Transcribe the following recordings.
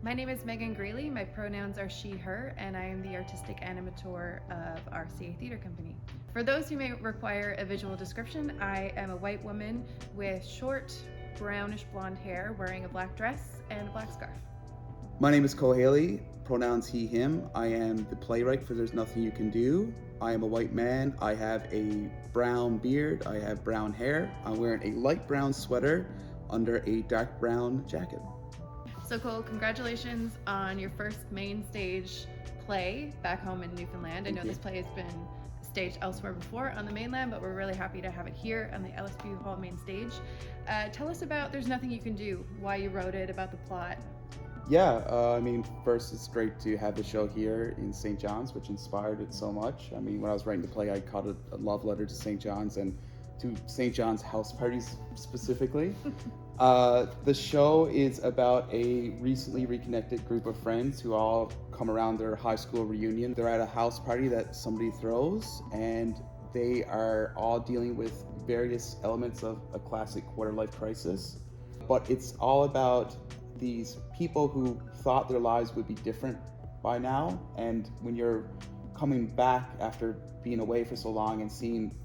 My name is Meghan Greeley. My pronouns are she, her, and I am the artistic animateur of RCA Theatre Company. For those who may require a visual description, I am a white woman with short, brownish blonde hair, wearing a black dress and a black scarf. My name is Cole Hayley, pronouns he, him. I am the playwright for There's Nothing You Can Do. I am a white man. I have a brown beard. I have brown hair. I'm wearing a light brown sweater under a dark brown jacket. So Cole, congratulations on your first main stage play back home in Newfoundland. I know this play has been staged elsewhere before on the mainland, but we're really happy to have it here on the LSPU Hall main stage. Tell us about There's Nothing You Can Do, why you wrote it, about the plot. Yeah, first it's great to have the show here in St. John's, which inspired it so much. I mean, when I was writing the play, I called it a love letter to St. John's and to St. John's house parties specifically. The show is about a recently reconnected group of friends who all come around their high school reunion. They're at a house party that somebody throws, and they are all dealing with various elements of a classic quarter-life crisis. But it's all about these people who thought their lives would be different by now, and when you're coming back after being away for so long and seeing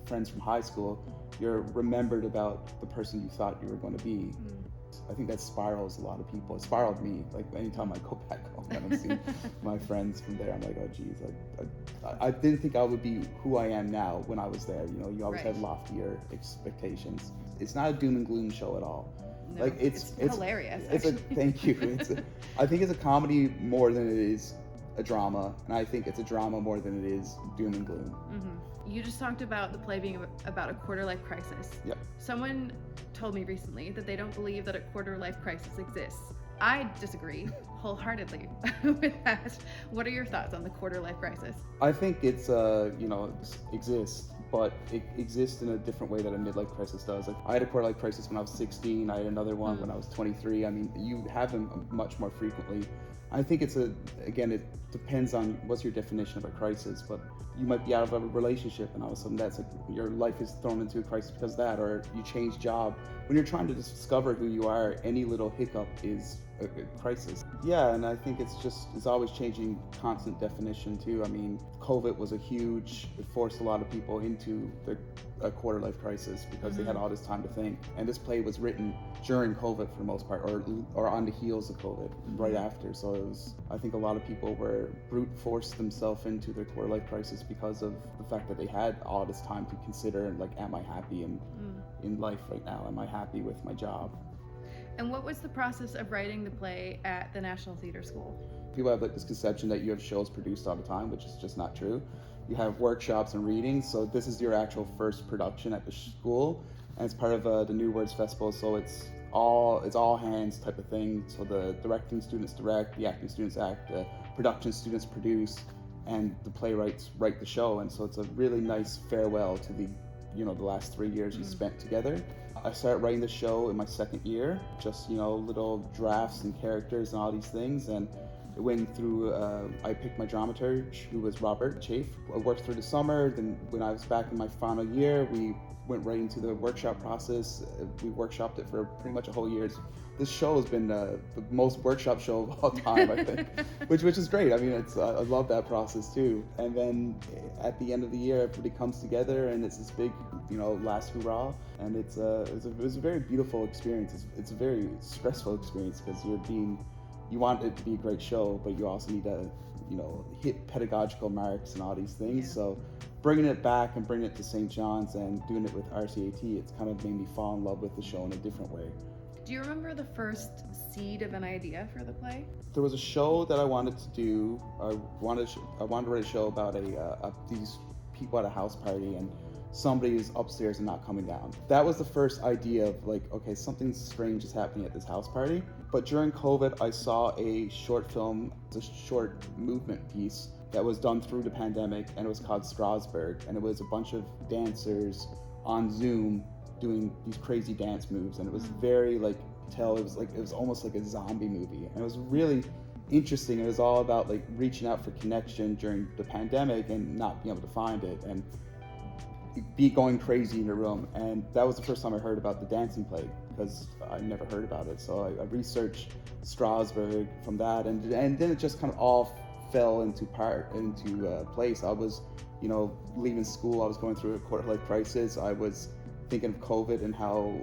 friends from high school, you're remembered about the person you thought you were going to be. I think that spirals a lot of people. It spiraled me. Like anytime I go back home and I'm seeing my friends from there, I'm like, oh geez, I didn't think I would be who I am now when I was there. You know, you always had loftier expectations. It's not a doom and gloom show at all. No, like it's hilarious. Thank you. I think it's a comedy more than it is a drama, and I think it's a drama more than it is doom and gloom. Mm-hmm. You just talked about the play being about a quarter-life crisis. Yep. Someone told me recently that they don't believe that a quarter-life crisis exists. I disagree wholeheartedly with that. What are your thoughts on the quarter-life crisis? I think it's exists, but it exists in a different way that a midlife crisis does. Like, I had a quarter-life crisis when I was 16. I had another one when I was 23. I mean, you have them much more frequently. I think it depends on what's your definition of a crisis, but you might be out of a relationship and all of a sudden that's like your life is thrown into a crisis because of that, or you change job. When you're trying to discover who you are, any little hiccup is a crisis. Yeah, and I think it's always changing, constant definition too. I mean, COVID was it forced a lot of people into a quarter life crisis because they had all this time to think. And this play was written during COVID for the most part, or on the heels of COVID, right after. So I think a lot of people were brute forced themselves into their quarter life crisis because of the fact that they had all this time to consider, like, am I happy in life right now? Am I happy with my job? And what was the process of writing the play at the National Theatre School? People have like this conception that you have shows produced all the time, which is just not true. You have workshops and readings, so this is your actual first production at the school, and it's part of the New Words Festival, so it's all hands type of thing. So the directing students direct, the acting students act, the production students produce, and the playwrights write the show. And so it's a really nice farewell to the last 3 years we spent together. I started writing the show in my second year, just little drafts and characters and all these things, and it went through. I picked my dramaturge, who was Robert Chafe. I worked through the summer. Then when I was back in my final year, we went right into the workshop process. We workshopped it for pretty much a whole year. This show has been the most workshop show of all time, I think, which is great. I mean, I love that process too. And then at the end of the year, everybody comes together, and it's this big, last hurrah. And it was a very beautiful experience. It's a very stressful experience because you want it to be a great show, but you also need to, hit pedagogical marks and all these things. Yeah. So bringing it back and bringing it to St. John's and doing it with RCAT, it's kind of made me fall in love with the show in a different way. Do you remember the first seed of an idea for the play? There was a show that I wanted to do. I wanted to write a show about these people at a house party, and somebody is upstairs and not coming down. That was the first idea of like, okay, something strange is happening at this house party. But during COVID, I saw a short film, a short movement piece that was done through the pandemic, and it was called Strasbourg, and it was a bunch of dancers on Zoom doing these crazy dance moves, and it was very it was almost like a zombie movie, and it was really interesting. It was all about like reaching out for connection during the pandemic and not being able to find it, and be going crazy in your room. And that was the first time I heard about the dancing play. because I never heard about it. So I researched Strasbourg from that, and then it just kind of all fell into place. I was, leaving school. I was going through a quarter-life crisis. I was thinking of COVID and how,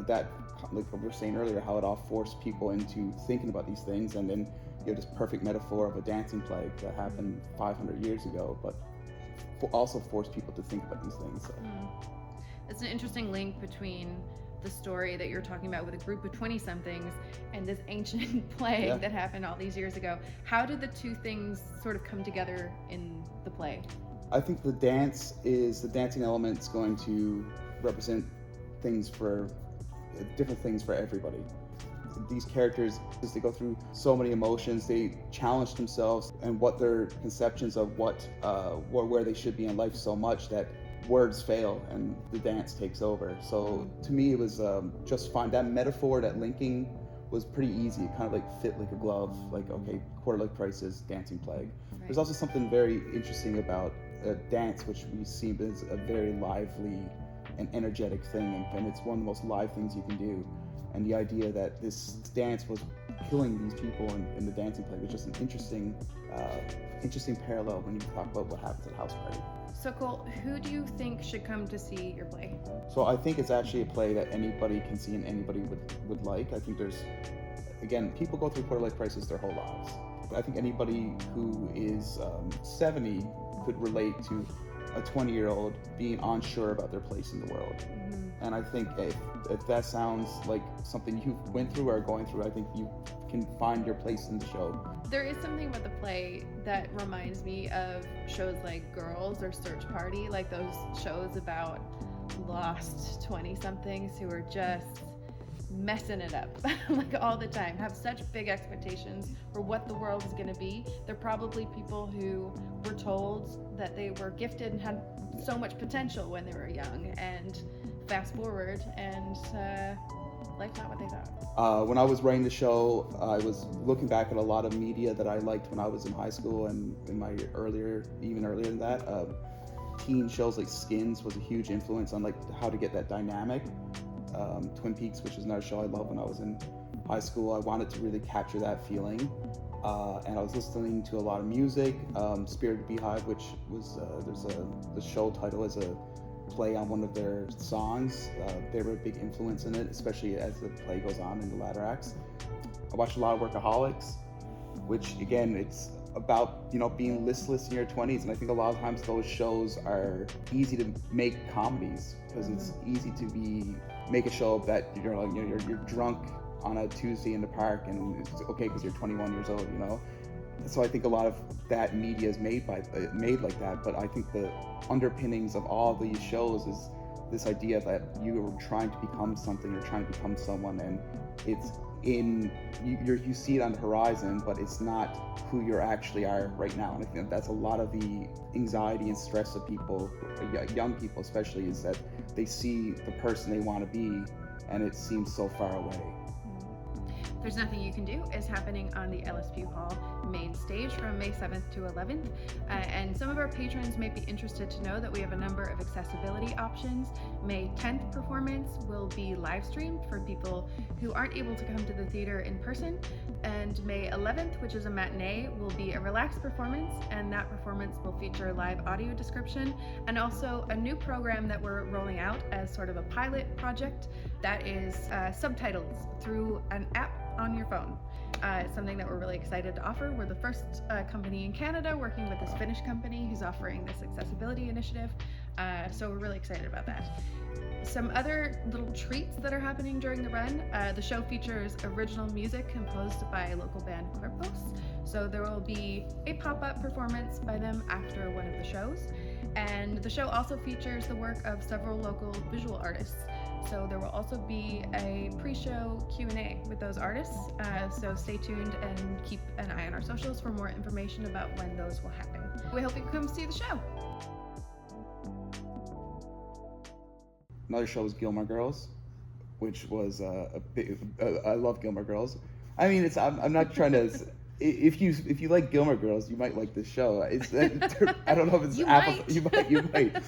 that, like what we were saying earlier, how it all forced people into thinking about these things. And then you have this perfect metaphor of a dancing plague that happened 500 years ago, but also forced people to think about these things. So. It's an interesting link between the story that you're talking about with a group of 20-somethings and this ancient plague that happened all these years ago. How did the two things sort of come together in the play? I think the dancing element's going to represent different things for everybody. These characters, as they go through so many emotions, they challenge themselves and what their conceptions of where they should be in life so much that words fail and the dance takes over. So to me, it was just fine. That metaphor, that linking was pretty easy. It kind of like fit like a glove, like, okay, quarter-life crisis, dancing plague. Right. There's also something very interesting about dance, which we see as a very lively and energetic thing, and it's one of the most live things you can do. And the idea that this dance was killing these people in the dancing plague was just an interesting parallel when you talk about what happens at a house party. So Cole, who do you think should come to see your play? So I think it's actually a play that anybody can see and anybody would like. I think people go through quarter-life crisis their whole lives. I think anybody who is 70 could relate to a 20-year-old being unsure about their place in the world. Mm-hmm. And I think if that sounds like something you went through or are going through, I think you can find your place in the show. There is something about the play that reminds me of shows like Girls or Search Party, like those shows about lost 20-somethings who are just messing it up like all the time, have such big expectations for what the world is going to be. They're probably people who were told that they were gifted and had so much potential when they were young, and fast forward and life's not what they thought. When I was writing the show, I was looking back at a lot of media that I liked when I was in high school and in my even earlier than that. Teen shows like Skins was a huge influence on like how to get that dynamic. Twin Peaks, which is another show I loved when I was in high school. I wanted to really capture that feeling. And I was listening to a lot of music. Spirited Beehive, which was, the show title is a play on one of their songs. They were a big influence in it, especially as the play goes on in the latter acts. I watched a lot of Workaholics, which again, it's about, being listless in your 20s. And I think a lot of times those shows are easy to make comedies because it's easy to make a show that you're drunk on a Tuesday in the park and it's okay because you're 21 years old, So I think a lot of that media is made like that, but I think the underpinnings of all these shows is this idea that you are trying to become something, you're trying to become someone, and it's you see it on the horizon, but it's not who you actually are right now. And I think that's a lot of the anxiety and stress of people, young people especially, is that they see the person they want to be and it seems so far away. There's Nothing You Can Do is happening on the LSPU Hall main stage from May 7th to 11th. And some of our patrons may be interested to know that we have a number of accessibility options. May 10th performance will be live streamed for people who aren't able to come to the theater in person. And May 11th, which is a matinee, will be a relaxed performance, and that performance will feature live audio description and also a new program that we're rolling out as sort of a pilot project that is subtitles through an app on your phone. It's something that we're really excited to offer. We're the first company in Canada working with this Finnish company who's offering this accessibility initiative. So we're really excited about that. Some other little treats that are happening during the run. The show features original music composed by local band Corpos. So there will be a pop-up performance by them after one of the shows. And the show also features the work of several local visual artists. So there will also be a pre-show Q&A with those artists. So stay tuned and keep an eye on our socials for more information about when those will happen. We hope you come see the show. Another show was Gilmore Girls, which was a big. I love Gilmore Girls. I mean, I'm not trying to. If you like Gilmore Girls, you might like this show. I don't know if it's You Apple. might. You might.